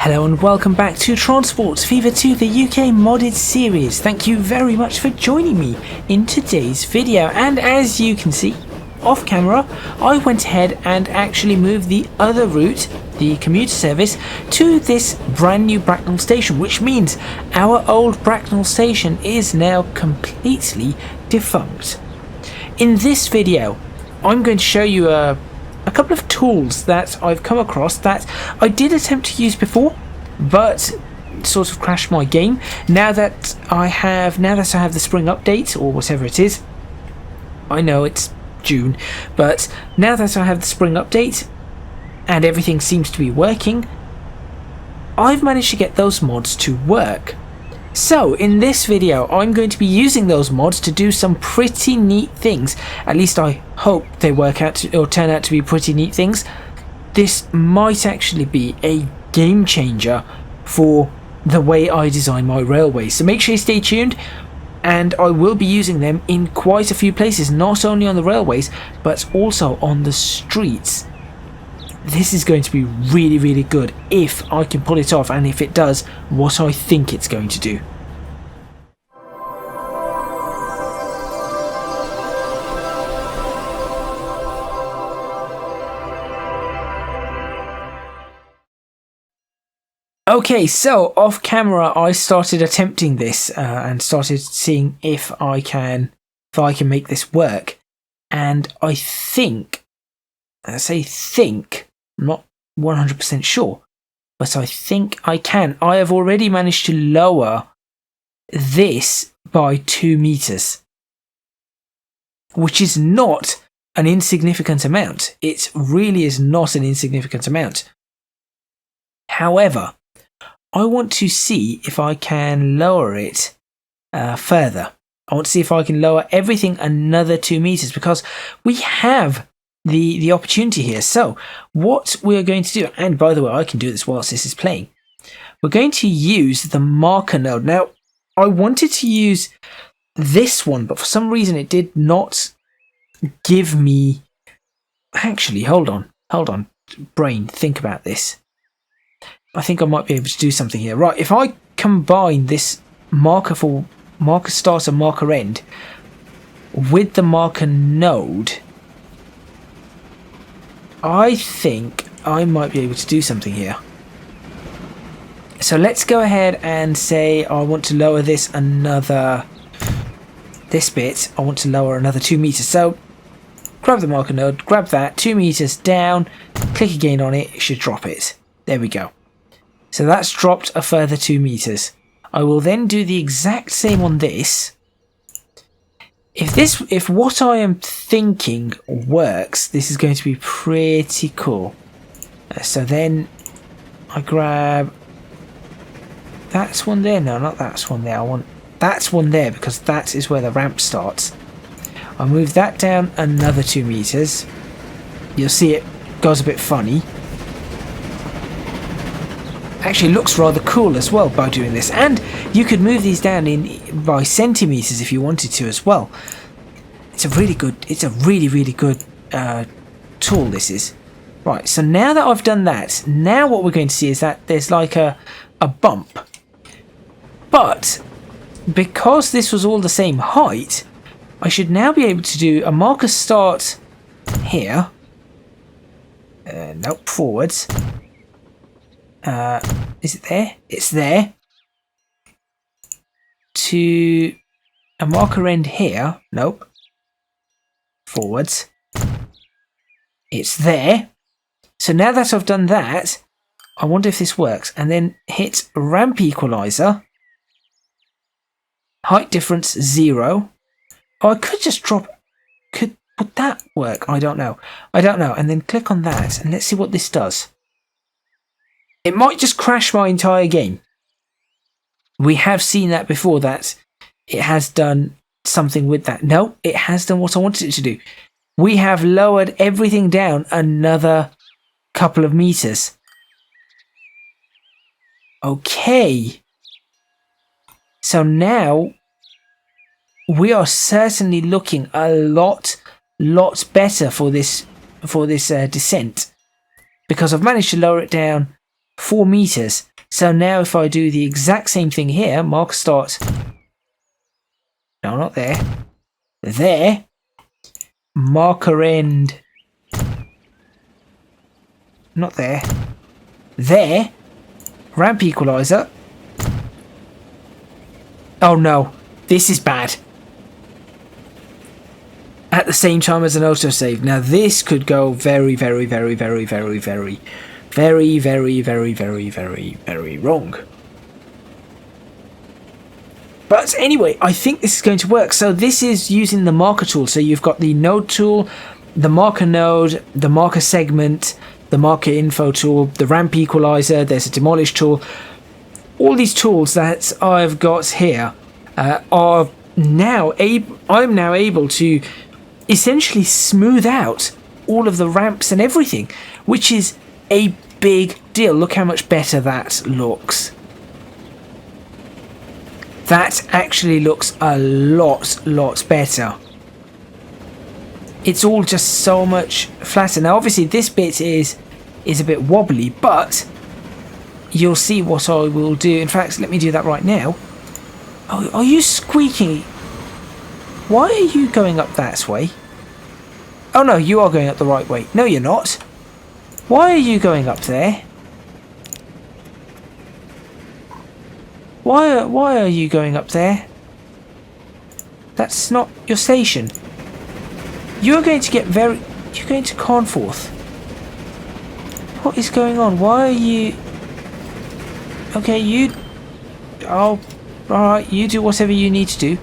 Hello and welcome back to Transports Fever 2, the UK modded series. Thank you very much for joining me in today's video, and as you can see off camera, I went ahead and actually moved the other route, the commuter service, to this brand new Bracknell station, which means our old Bracknell station is now completely defunct. In this video, I'm going to show you a couple of tools that I've come across that I did attempt to use before, but sort of crashed my game. Now that I have the spring update, or whatever it is, I know it's June, but now that I have the spring update and everything seems to be working, I've managed to get those mods to work. So in this video I'm going to be using those mods to do some pretty neat things. At least I hope they work out or turn out to be pretty neat things. This might actually be a game changer for the way I design my railways, so make sure you stay tuned, and I will be using them in quite a few places, not only on the railways but also on the streets. This is going to be really good if I can pull it off, and if it does what I think it's going to do. Okay, so off camera I started attempting this and started seeing if I can make this work, and I think, I say think, I'm not 100% sure, but I think I can. I have already managed to lower this by 2 meters, which is not an insignificant amount. It really is not an insignificant amount. However, I want to see if I can lower it further. I want to see if I can lower everything another 2 meters, because we have the opportunity here. So what we're going to do, and by the way I can do this whilst this is playing, we're going to use the marker node. Now I wanted to use this one, but for some reason it did not give me, actually hold on brain, think about this. I think I might be able to do something here. Right, if I combine this marker for marker start and marker end with the marker node, I think I might be able to do something here. So let's go ahead and say I want to lower this bit, I want to lower another 2 meters. So grab the marker node, grab that, 2 meters down, click again on it, it should drop it. There we go. So that's dropped a further 2 meters. I will then do the exact same on this. If what I am thinking works, this is going to be pretty cool. So then I grab, that's one there. No, not that's one there. I want that's one there, because that is where the ramp starts. I'll move that down another 2 meters. You'll see it goes a bit funny. Actually looks rather cool as well by doing this, and you could move these down by centimeters if you wanted to as well. It's a really good tool, this is. Right, so now that I've done that, now what we're going to see is that there's like a bump, but because this was all the same height, I should now be able to do a marker start here, nope, forwards. Is it there? It's there. To a marker end here. Nope. Forwards. It's there. So now that I've done that, I wonder if this works. And then hit ramp equalizer. Height difference 0. Oh, I could just drop. Would that work? I don't know. And then click on that, and let's see what this does. It might just crash my entire game. We have seen that before, that it has done something with that. No, it has done what I wanted it to do. We have lowered everything down another couple of meters. Okay. So now we are certainly looking a lot better for this descent, because I've managed to lower it down 4 meters. So now if I do the exact same thing here, marker start. No, not there. There. Marker end. Not there. There. Ramp equalizer. Oh no, this is bad. At the same time as an autosave. Now this could go very, very, very, very, very, very, very, very, very, very, very, very wrong. But anyway, I think this is going to work. So this is using the marker tool. So you've got the node tool, the marker node, the marker segment, the marker info tool, the ramp equalizer, there's a demolish tool. All these tools that I've got here are now I'm now able to essentially smooth out all of the ramps and everything, which is a big deal. Look how much better that looks. That actually looks a lot better. It's all just so much flatter. Now obviously this bit is a bit wobbly, but you'll see what I will do. In fact, let me do that right now. Oh, are you squeaking? Why are you going up that way? Oh no, you are going up the right way. No, you're not. Why are you going up there? Why are you going up there? That's not your station. You're going to you're going to Cornforth. What is going on? Why are you... Okay, you... Oh, alright, you do whatever you need to do.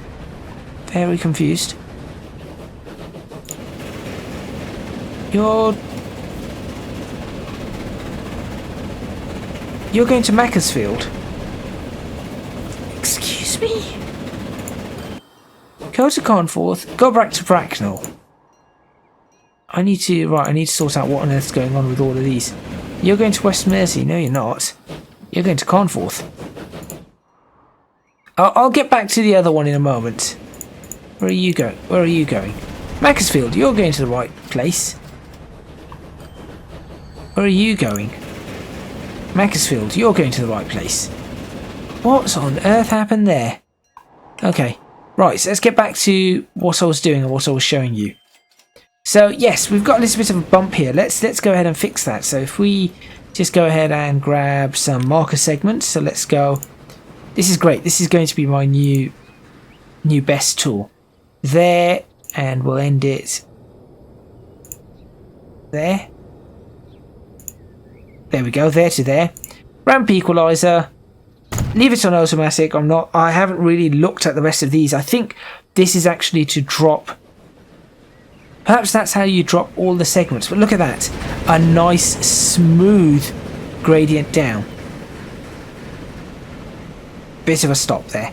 Very confused. You're going to Macclesfield. Excuse me? Go to Cornforth, go back to Bracknell. I need to sort out what on earth's going on with all of these. You're going to West Mersey. No, you're not. You're going to Cornforth. I'll get back to the other one in a moment. Where are you going? Where are you going? Macclesfield, you're going to the right place. Where are you going? Macclesfield, you're going to the right place. What on earth happened there? Okay, right, so let's get back to what I was doing and what I was showing you. So yes, we've got a little bit of a bump here. Let's go ahead and fix that. So if we just go ahead and grab some marker segments. So let's go. This is great. This is going to be my new best tool. There, and we'll end it there. There we go, there to there. Ramp equalizer. Leave it on automatic. I haven't really looked at the rest of these. I think this is actually to drop. Perhaps that's how you drop all the segments. But look at that. A nice smooth gradient down. Bit of a stop there.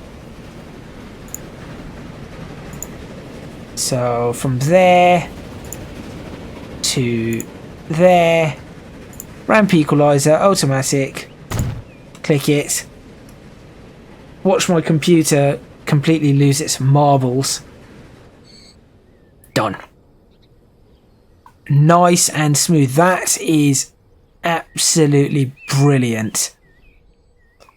So from there to there. Ramp equalizer, automatic. Click it. Watch my computer completely lose its marbles. Done. Nice and smooth. That is absolutely brilliant.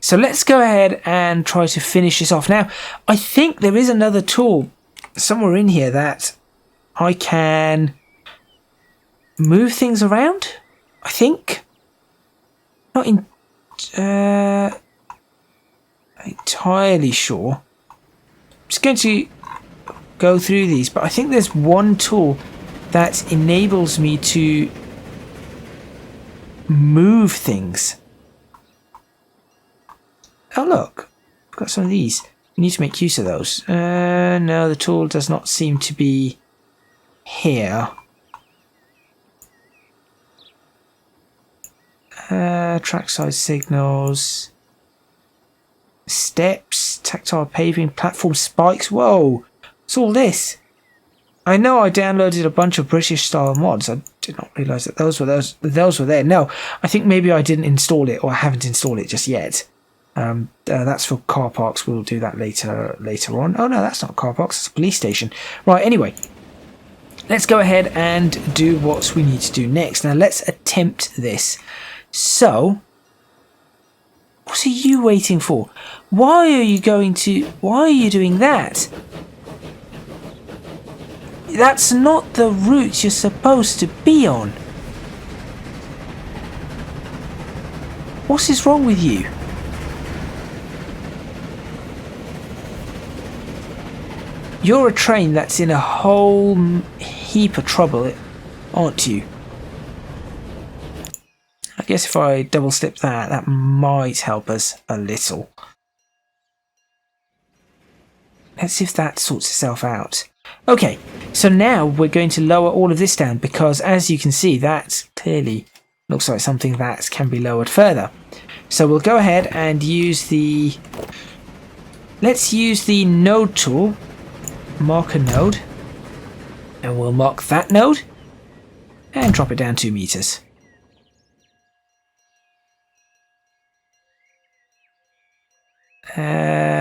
So let's go ahead and try to finish this off. Now, I think there is another tool somewhere in here that I can move things around, I think. Not entirely sure. I'm just going to go through these, but I think there's one tool that enables me to move things. Oh look, I've got some of these. We need to make use of those. No, the tool does not seem to be here. Trackside signals. Steps, tactile paving, platform spikes. Whoa, what's all this? I know I downloaded a bunch of British style mods. I did not realise that those were there. No, I think maybe I didn't install it, or I haven't installed it just yet. That's for car parks. We'll do that later on. Oh no, that's not car parks. It's a police station. Right. Anyway, let's go ahead and do what we need to do next. Now let's attempt this. So What are you waiting for? Why are you doing that? That's not the route you're supposed to be on. What is wrong with you? You're a train that's in a whole heap of trouble, aren't you? I guess if I double step that might help us a little. Let's see if that sorts itself out. Okay, so now we're going to lower all of this down because, as you can see, that clearly looks like something that can be lowered further. So we'll go ahead and use the... Let's use the node tool. Mark a node. And we'll mark that node. And drop it down 2 meters.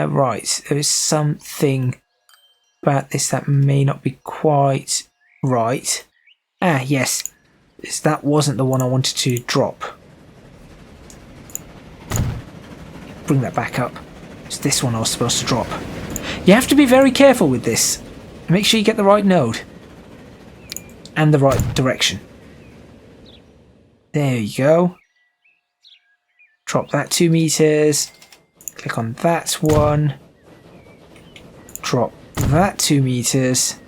Right, there is something about this that may not be quite right. Ah, yes. That wasn't the one I wanted to drop. Bring that back up. It's this one I was supposed to drop. You have to be very careful with this. Make sure you get the right node. And the right direction. There you go. Drop that 2 meters. Click on that one. Drop that 2 meters.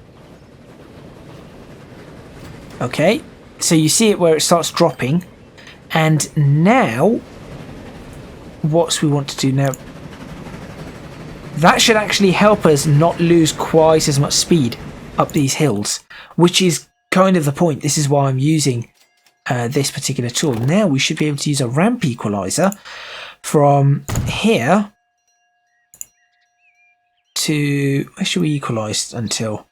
Okay, so you see it where it starts dropping. And now, what we want to do now, that should actually help us not lose quite as much speed up these hills, which is kind of the point. This is why I'm using this particular tool. Now we should be able to use a ramp equalizer from here to... Where should we equalize until?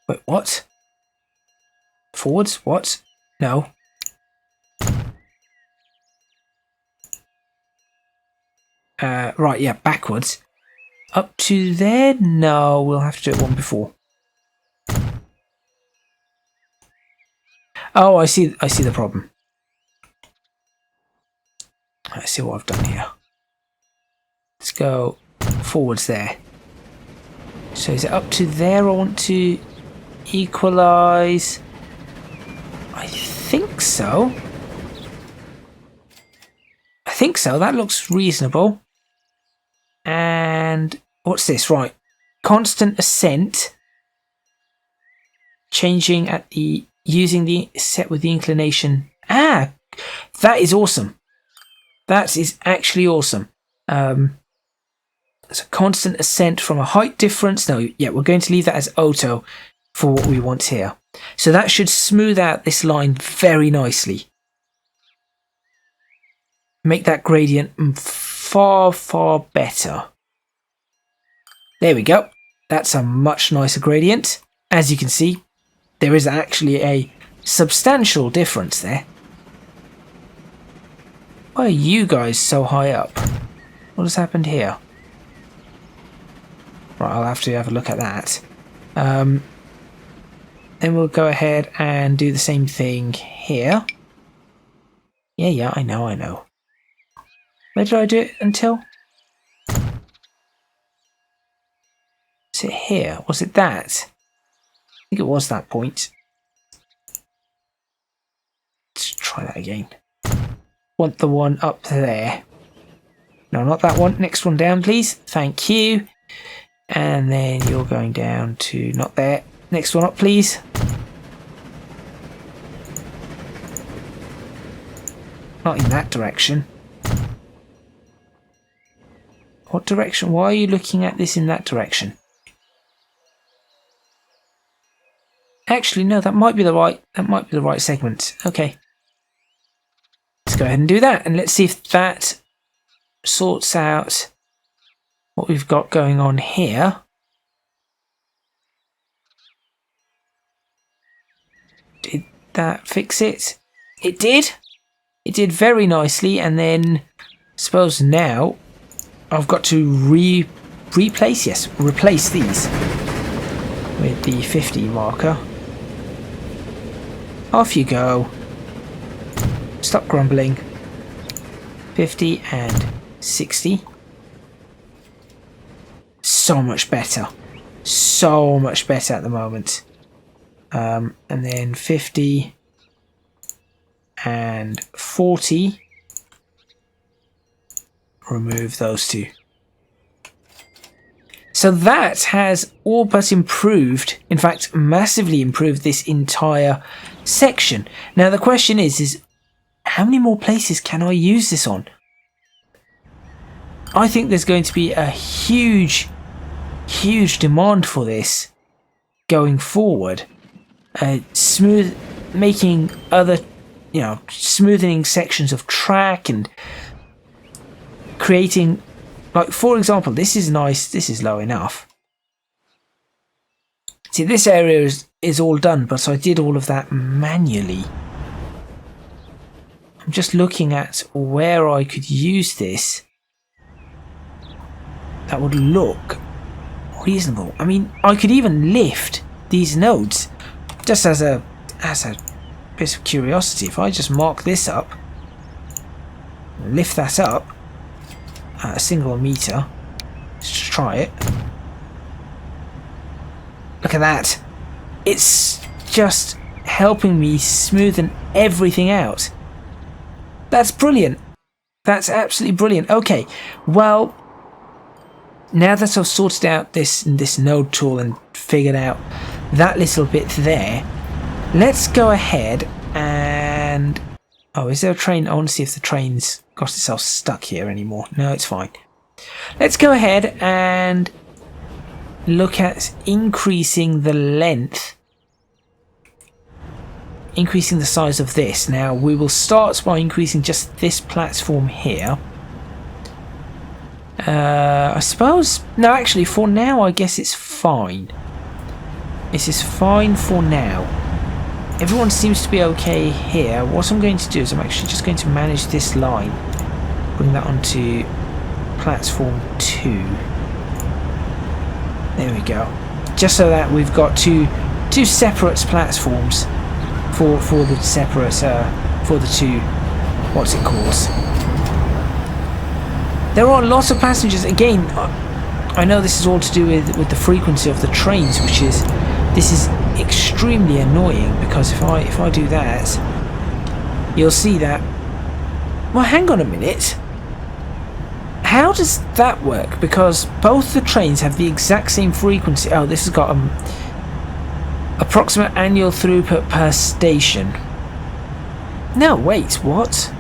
Wait, what? Forwards? What? No. Right, yeah, backwards. Up to there? No, we'll have to do it one before. Oh, I see the problem. I see what I've done here. Let's go forwards there. So is it up to there I want to equalize? I think so. I think so. That looks reasonable. And what's this? Right. Constant ascent. Changing at the... Using the set with the inclination. Ah! That is awesome. That is actually awesome. It's a constant ascent from a height difference. No, yeah, we're going to leave that as auto for what we want here. So that should smooth out this line very nicely. Make that gradient far, far better. There we go. That's a much nicer gradient. As you can see, there is actually a substantial difference there. Why are you guys so high up? What has happened here? Right, I'll have to have a look at that. Then we'll go ahead and do the same thing here. Yeah, I know. Where did I do it until? Is it here? Was it that? I think it was that point. Let's try that again. Want the one up there. No, not that one. Next one down, please. Thank you. And then you're going down to not there. Next one up, please. Not in that direction. What direction? Why are you looking at this in that direction? Actually, no, that might be the right segment. Okay. Let's go ahead and do that, and let's see if that sorts out what we've got going on here. Did that fix it? It did. It did very nicely, and then I suppose now I've got to replace these with the 50 marker. Off you go. stop grumbling. 50 and 60. So much better. So much better at the moment. And then 50 and 40. Remove those two. So that has all but improved, in fact massively improved, this entire section. Now the question is how many more places can I use this on? I think there's going to be a huge demand for this going forward. Making other, smoothing sections of track and creating, like for example, this is nice, this is low enough. See, this area is all done, but I did all of that manually. I'm just looking at where I could use this that would look reasonable. I mean, I could even lift these nodes just as a bit of curiosity. If I just mark this up, lift that up at a single meter, let's just try it. Look at that. It's just helping me smoothen everything out. That's brilliant. That's absolutely brilliant. Okay, well, now that I've sorted out this node tool and figured out that little bit there, let's go ahead and... Oh, is there a train? I want to see if the train's got itself stuck here anymore. No, it's fine. Let's go ahead and look at increasing the length, increasing the size of this. Now, we will start by increasing just this platform here. I suppose... No, actually, for now, I guess it's fine. This is fine for now. Everyone seems to be okay here. What I'm going to do is I'm actually just going to manage this line. Bring that onto platform 2. There we go. Just so that we've got two separate platforms for the separate for the two, what's it called? There are lots of passengers. Again, I know this is all to do with the frequency of the trains, which is, this is extremely annoying, because if I do that, you'll see that... Well, hang on a minute. How does that work? Because both the trains have the exact same frequency. Oh, this has got approximate annual throughput per station. No, wait, what?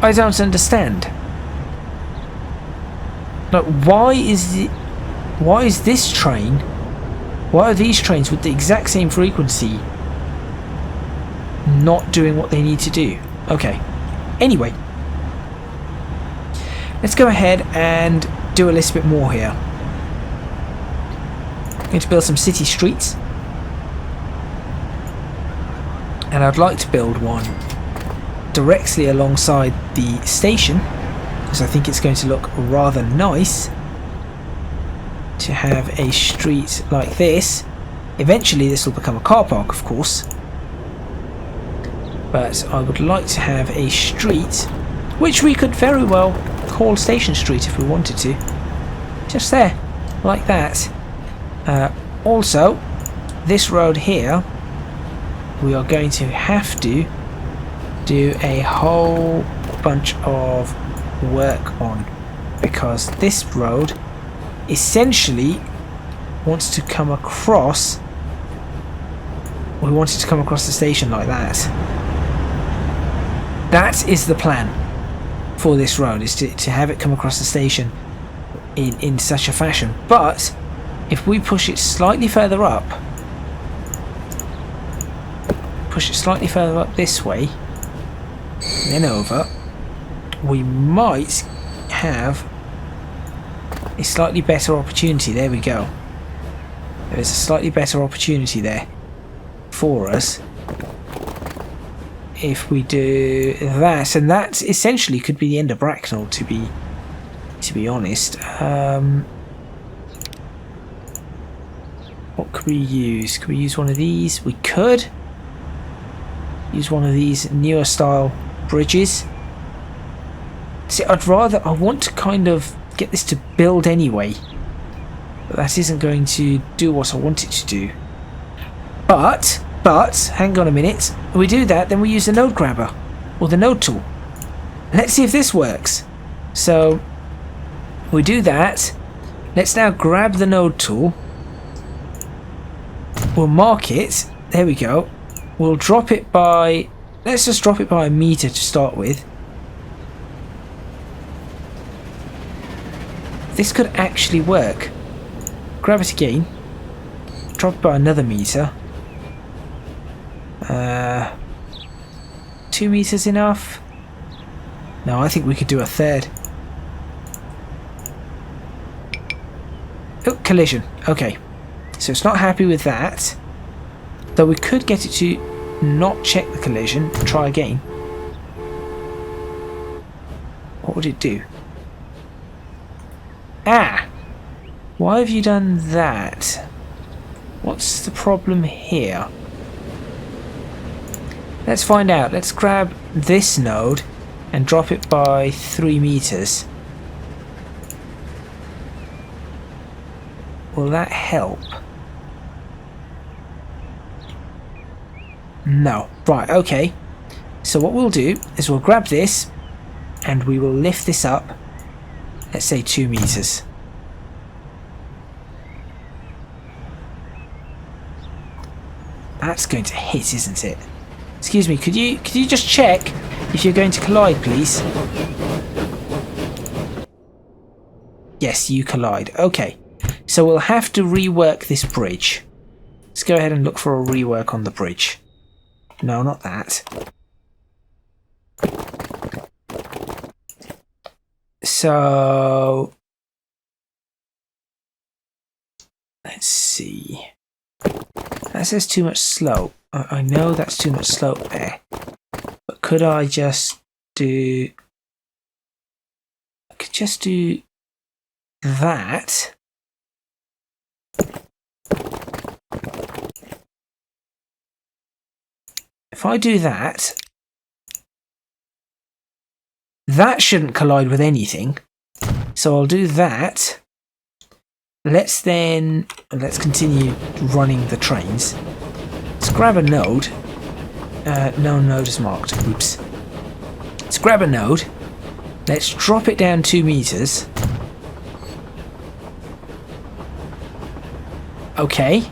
I don't understand. Like, why is this train? Why are these trains with the exact same frequency not doing what they need to do? Okay. Anyway, let's go ahead and do a little bit more here. I'm going to build some city streets, and I'd like to build one directly alongside the station, because I think it's going to look rather nice to have a street like this. Eventually this will become a car park, of course, but I would like to have a street which we could very well call Station Street if we wanted to. Just there, like that. Also, this road here, we are going to have to do a whole bunch of work on, because this road essentially wants to come across... We want it to come across the station like that. That is the plan for this road, is to have it come across the station in such a fashion. But if we push it slightly further up, this way, then over, we might have a slightly better opportunity. There we go. There's a slightly better opportunity there for us if we do that, and that essentially could be the end of Bracknell, to be honest. What could we use? Could we use one of these? We could. use one of these newer style bridges. See, I want to kind of get this to build anyway, but that isn't going to do what I want it to do. But, hang on a minute, we do that, then we use the node grabber, or the node tool. Let's see if this works. So, we do that. Let's now grab the node tool. We'll mark it. There we go. We'll drop it by... Let's just drop it by 1 meter to start with. This could actually work. Grab it again. Drop it by another meter. 2 meters enough? No, I think we could do a third. Oh, collision. Okay. So it's not happy with that. Though we could get it to not check the collision and try again. What would it do? Ah! Why have you done that? What's the problem here? Let's find out. Let's grab this node and drop it by 3 meters. Will that help? No. Right, okay. So what we'll do is we'll grab this and we will lift this up, let's say 2 meters. That's going to hit, isn't it? Excuse me, could you just check if you're going to collide, please? Yes, you collide. Okay. So we'll have to rework this bridge. Let's go ahead and look for a rework on the bridge. No, not that. So let's see. That says too much slope. I know that's too much slope there. But could I just do... I could just do that. If I do that, that shouldn't collide with anything. So I'll do that. Let's continue running the trains. Let's grab a node. No node is marked. Oops. Let's grab a node. Let's drop it down 2 meters. Okay.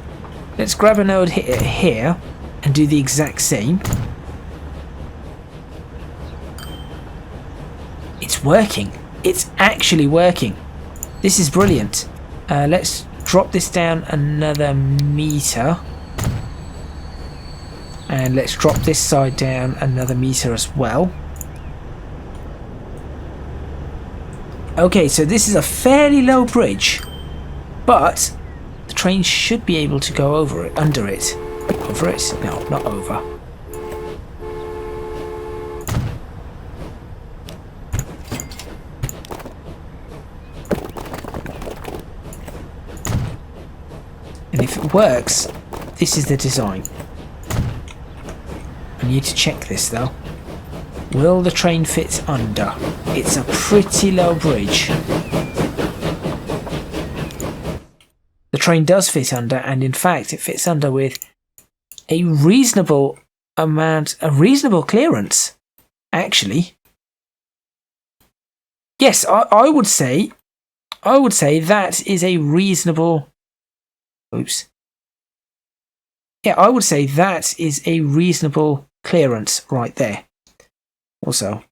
Let's grab a node here and do the exact same. It's working. It's actually working. This is brilliant. Let's drop this down another meter. And let's drop this side down another meter as well. Okay, so this is a fairly low bridge, but the train should be able to go over it, under it. Over it? No, not over. And if it works, this is the design. I need to check this though. Will the train fit under? It's a pretty low bridge. The train does fit under, and in fact it fits under with a reasonable amount, a reasonable clearance, actually. Yes, I would say that is a reasonable... Oops. Yeah, I would say that is a reasonable clearance right there. Also,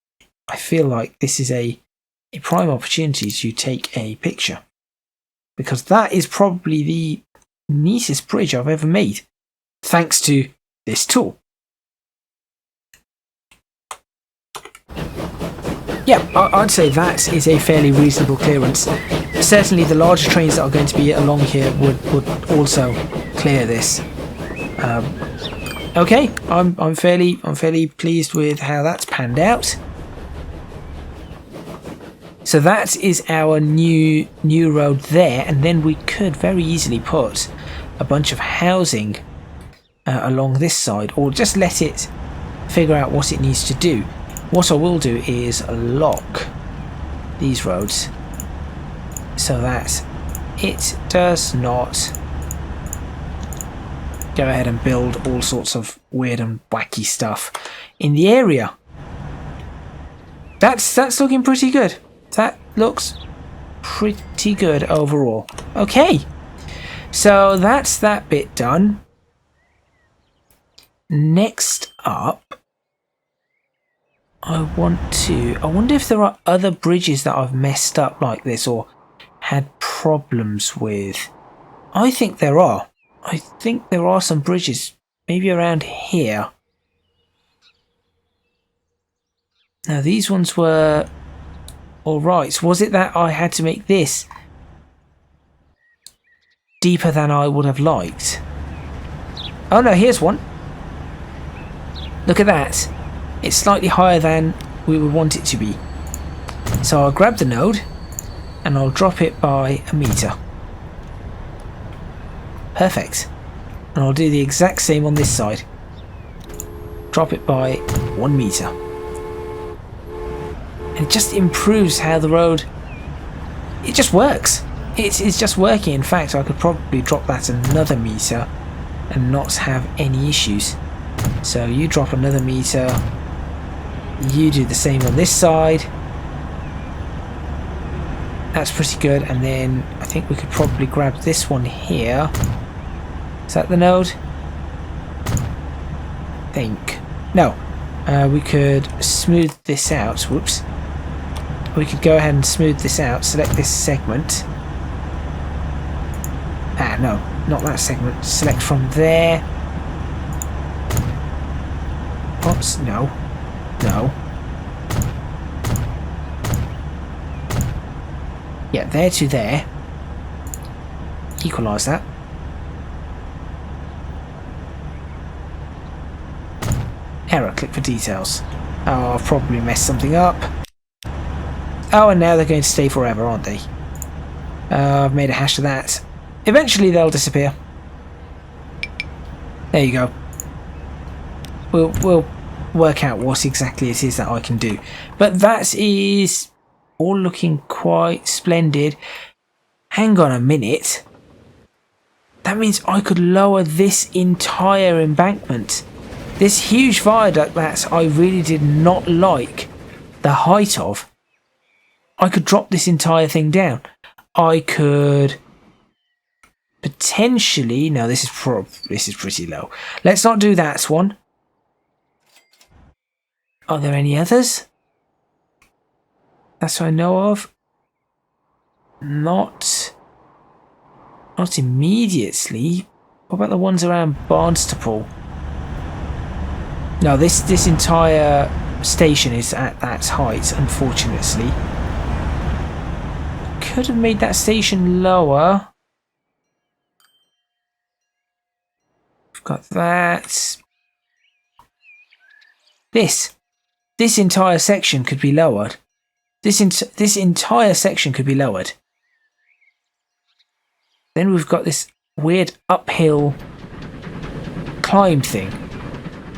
I feel like this is a prime opportunity to take a picture, because that is probably the neatest bridge I've ever made, thanks to this tool. Yeah, I'd say that is a fairly reasonable clearance. Certainly the larger trains that are going to be along here would also clear this. Okay, I'm fairly pleased with how that's panned out. So that is our new road there, and then we could very easily put a bunch of housing along this side, or just let it figure out what it needs to do. What I will do is lock these roads so that it does not go ahead and build all sorts of weird and wacky stuff in the area. That's looking pretty good. That looks pretty good overall. Okay, so that's that bit done. Next up, I wonder if there are other bridges that I've messed up like this or had problems with. I think there are. I think there are some bridges, maybe around here. Now these ones were alright. Was it that I had to make this deeper than I would have liked? Oh no, here's one. Look at that. It's slightly higher than we would want it to be. So I'll grab the node and I'll drop it by a meter. Perfect. And I'll do the exact same on this side. Drop it by 1 meter. And it just improves how the road... It just works. It's just working. In fact, I could probably drop that another meter and not have any issues. So you drop another meter. You do the same on this side. That's pretty good. And then I think we could probably grab this one here. Is that the node? I think. No. We could smooth this out. Whoops. We could go ahead and smooth this out. Select this segment. Ah, no. Not that segment. Select from there. Oops. No. No. Yeah, there to there. Equalise that. Error, click for details. Oh, I've probably messed something up. Oh, and now they're going to stay forever, aren't they? I've made a hash of that. Eventually they'll disappear. There you go. We'll work out what exactly it is that I can do. But that is all looking quite splendid. Hang on a minute. That means I could lower this entire embankment. This huge viaduct that I really did not like the height of. I could drop this entire thing down. I could potentially... No, this is pretty low. Let's not do that one. Are there any others? That's what I know of. Not immediately. What about the ones around Barnstaple? No, this entire station is at that height, unfortunately. Could have made that station lower. We've got that. This entire section could be lowered. This entire section could be lowered. Then we've got this weird uphill climb thing.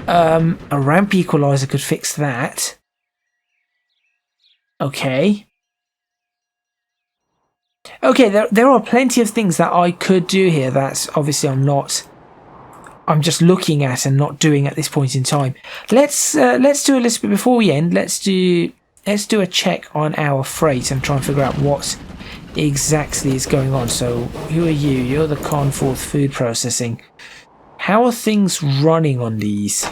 A ramp equalizer could fix that. Okay. Okay, there are plenty of things that I could do here that obviously I'm just looking at and not doing at this point in time. Let's do a little bit before we end. Let's do a check on our freight and try and figure out what exactly is going on. So who are you? You're the Conforth Food Processing. How are things running on these?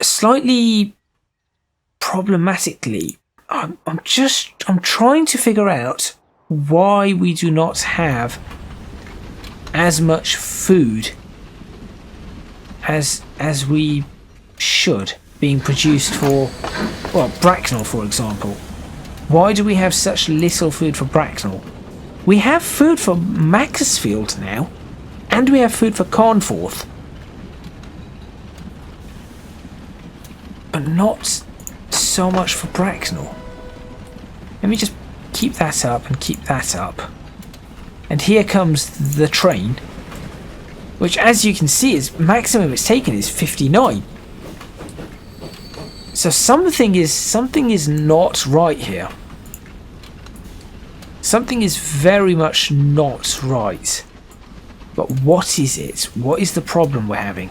Slightly problematically, I'm trying to figure out why we do not have as much food as we should being produced for, well, Bracknell, for example. Why do we have such little food for Bracknell? We have food for Macclesfield now, and we have food for Conforth, but not so much for Bracknell. Let me just keep that up and keep that up. And here comes the train. which, as you can see, is maximum it's taken is 59. So something is not right here. Something is very much not right. But what is it? What is the problem we're having?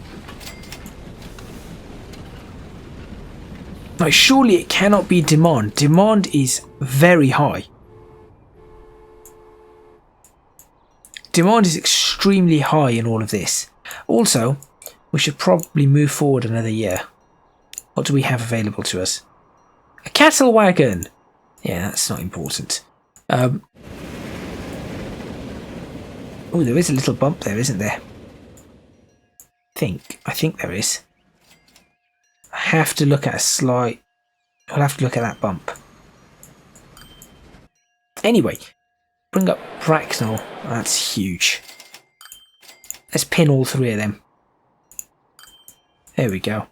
Now, surely it cannot be demand. Demand is very high. Demand is extremely high in all of this. Also, we should probably move forward another year. What do we have available to us? A cattle wagon! Yeah, that's not important. Oh, there is a little bump there, isn't there? I think there is. I have to look at a slight... I'll have to look at that bump. Anyway, bring up Bracknell. That's huge. Let's pin all three of them. There we go.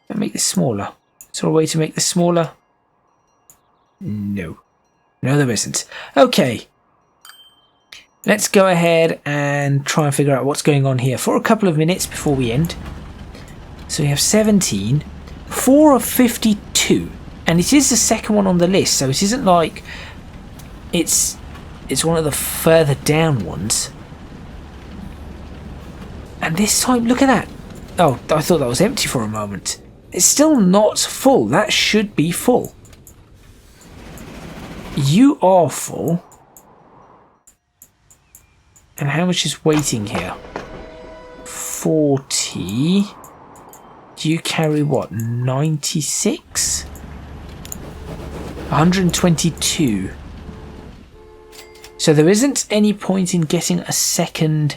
And make this smaller. Is there a way to make this smaller? No. No, there isn't. Okay. Let's go ahead and try and figure out what's going on here for a couple of minutes before we end. So we have 17. 4 of 52. And it is the second one on the list, so it isn't like it's one of the further down ones. And this time, look at that. Oh, I thought that was empty for a moment. It's still not full. That should be full. You are full. And how much is waiting here? 40. Do you carry what? 96? 122. So there isn't any point in getting a second.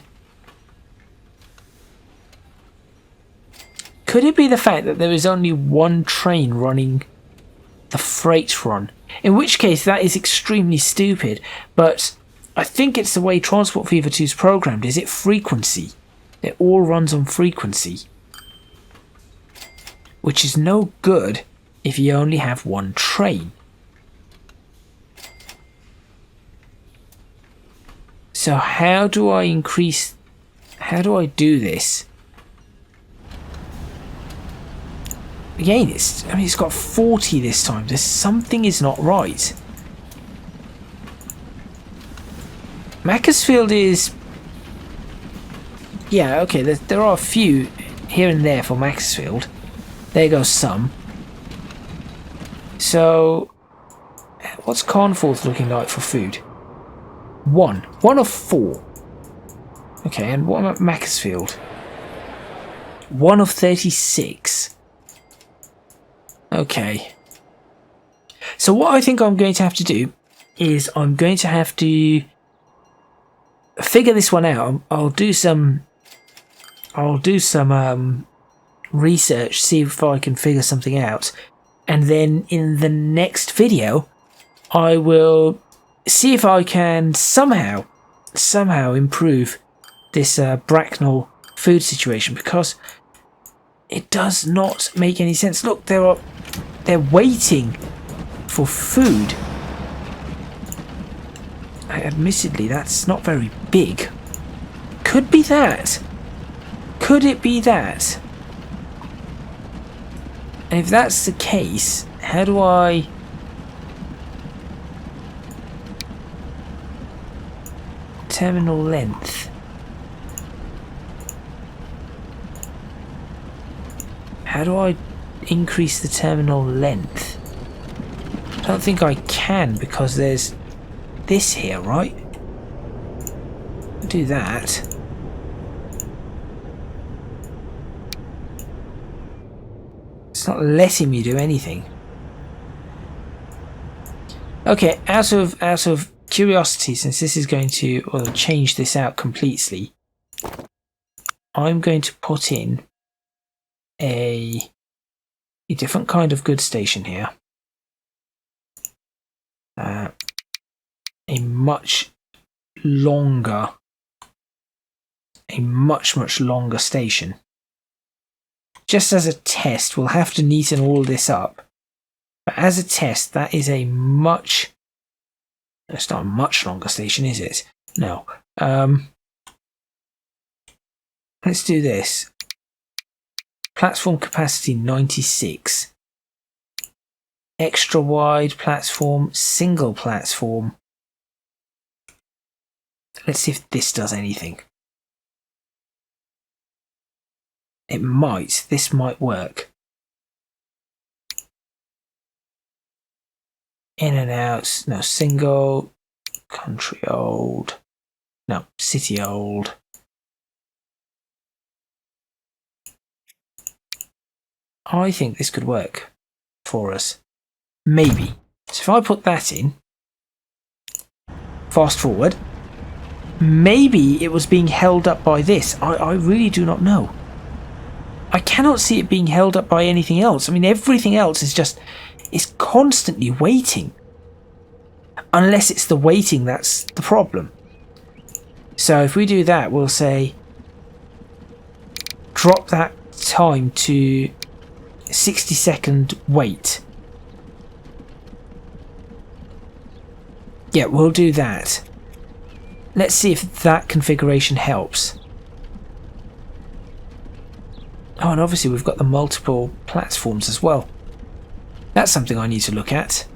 Could it be the fact that there is only one train running the freight run? In which case that is extremely stupid, but I think it's the way Transport Fever 2 is programmed. Is it frequency? It all runs on frequency, which is no good if you only have one train. So how do I increase... How do I do this? Again, it's got 40 this time. There's something is not right. Macclesfield is... Yeah, okay, there are a few here and there for Macclesfield. There goes some. So, what's Carnforth looking like for food? 1. 1 of 4. Okay, and what about Macclesfield? 1 of 36. Okay. So what I think I'm going to have to do is I'm going to have to figure this one out. I'll do some research, see if I can figure something out, and then in the next video I will see if I can somehow improve this Bracknell food situation, because it does not make any sense. Look, they're waiting for food. Admittedly, that's not very big. Could be that. Could it be that? And if that's the case, how do I... Terminal length. How do I increase the terminal length? I don't think I can, because there's this here, right? Do that. It's not letting me do anything. Okay, out of curiosity, since this is going to change this out completely, I'm going to put in a different kind of goods station here. A much much longer station. Just as a test, we'll have to neaten all this up. But as a test, that is a much... It's not a much longer station, is it? No. Let's do this. Platform capacity 96. Extra wide platform, single platform. Let's see if this does anything. It might. This might work. In and out. No, single. Country old. No, city old. I think this could work for us. Maybe. So if I put that in, fast forward, maybe it was being held up by this. I really do not know. I cannot see it being held up by anything else. I mean, everything else is constantly waiting. Unless it's the waiting that's the problem. So if we do that, we'll say drop that time to 60-second wait. Yeah, we'll do that. Let's see if that configuration helps. Oh, and obviously we've got the multiple platforms as well. That's something I need to look at.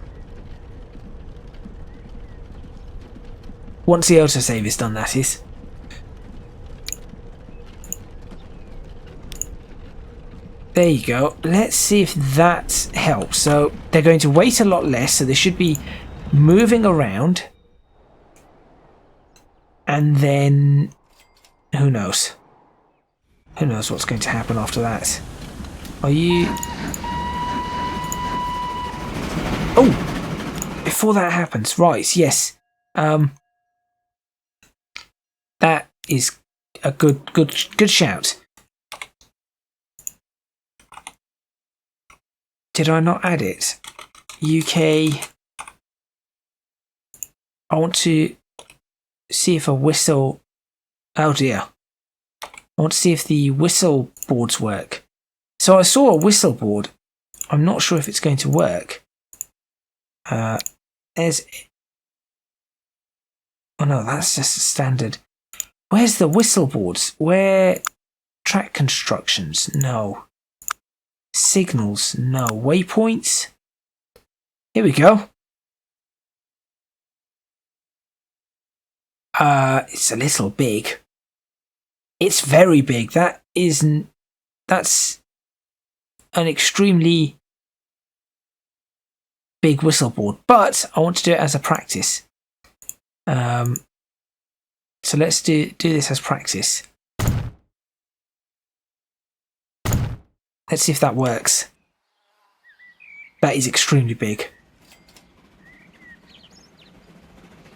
Once the autosave is done, that is. There you go. Let's see if that helps. So they're going to wait a lot less, so they should be moving around. And then who knows? Who knows what's going to happen after that? Are you... Oh! Before that happens, right, yes. That is a good shout. Did I not add it? UK. I want to see if a whistle... Oh dear. I want to see if the whistle boards work. So I saw a whistle board. I'm not sure if it's going to work. There's... Oh no, that's just a standard. Where's the whistle boards? Where... Track constructions? No. Signals? No. Waypoints? Here we go. It's a little big. It's very big. That's an extremely big whistle board. But I want to do it as a practice. So let's do this as practice. Let's see if that works. That is extremely big.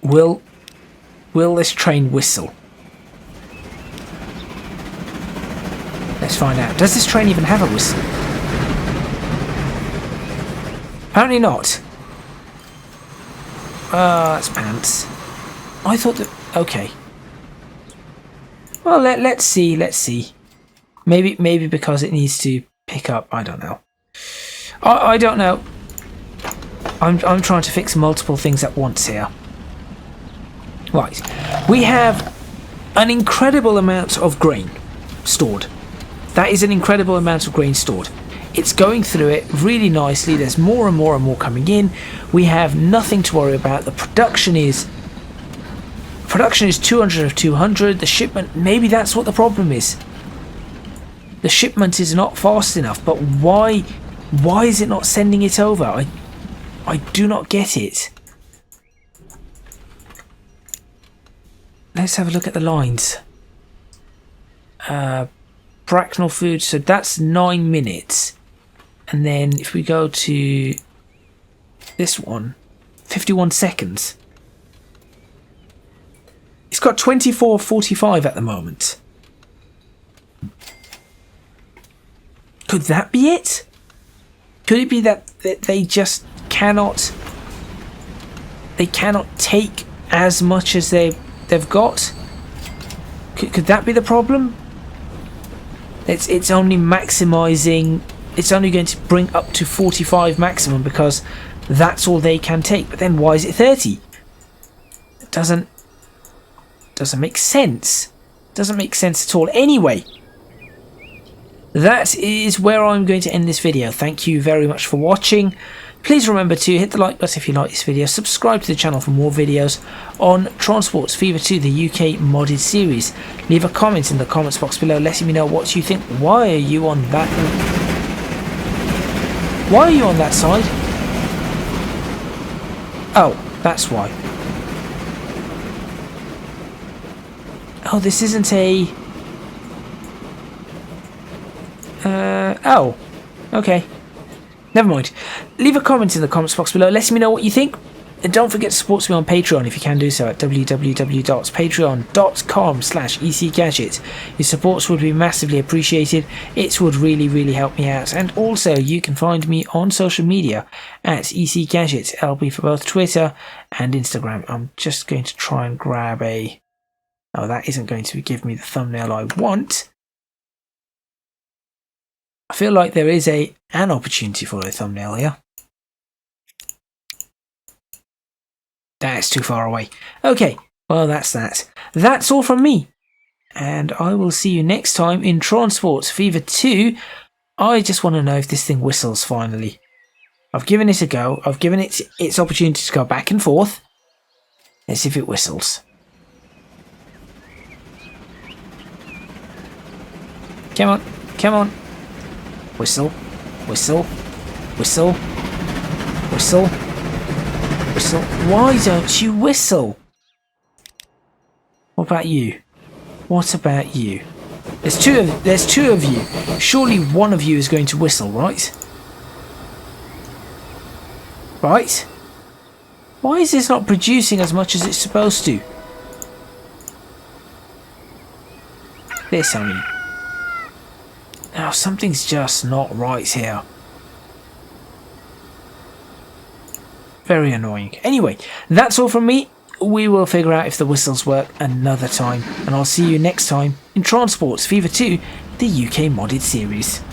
Will this train whistle? Let's find out. Does this train even have a whistle? Apparently not. That's pants. I thought that... Okay. Well, let's see. Let's see. Maybe because it needs to pick up. I don't know. I don't know. I'm trying to fix multiple things at once here. Right. We have an incredible amount of grain stored. That is an incredible amount of grain stored. It's going through it really nicely. There's more and more and more coming in. We have nothing to worry about. The production is 200 of 200. The shipment, maybe that's what the problem is. The shipment is not fast enough, but why is it not sending it over? I do not get it. Let's have a look at the lines. Bracknell food, so that's 9 minutes. And then if we go to this one, 51 seconds. It's got 24:45 at the moment. Could that be it? Could it be that they just cannot... They cannot take as much as they've got? Could that be the problem? It's only maximising... It's only going to bring up to 45 maximum because that's all they can take. But then why is it 30? It doesn't make sense. Doesn't make sense at all. Anyway, that is where I'm going to end this video. Thank you very much for watching. Please remember to hit the like button if you like this video, subscribe to the channel for more videos on Transports Fever 2, the UK modded series. Leave a comment in the comments box below letting me know what you think. Why are you on that? Why are you on that side? Oh, that's why. Oh, this isn't a... oh, okay. Never mind. Leave a comment in the comments box below letting me know what you think. And don't forget to support me on Patreon if you can do so at www.patreon.com/ECGadget. Your supports would be massively appreciated. It would really help me out. And also, you can find me on social media at ECGadget, LB for both Twitter and Instagram. I'm just going to try and grab a... Oh, that isn't going to give me the thumbnail I want. I feel like there is an opportunity for a thumbnail here. That's too far away. Okay, well that's that. That's all from me. And I will see you next time in Transports Fever 2. I just want to know if this thing whistles finally. I've given it a go. I've given it its opportunity to go back and forth. Let's see if it whistles. Come on, come on. Whistle, whistle, whistle, whistle, whistle. Why don't you whistle? What about you? What about you? There's two of you. Surely one of you is going to whistle, right? Right? Why is this not producing as much as it's supposed to? This, I mean. Now, something's just not right here. Very annoying. Anyway, that's all from me. We will figure out if the whistles work another time. And I'll see you next time in Transports Fever 2, the UK modded series.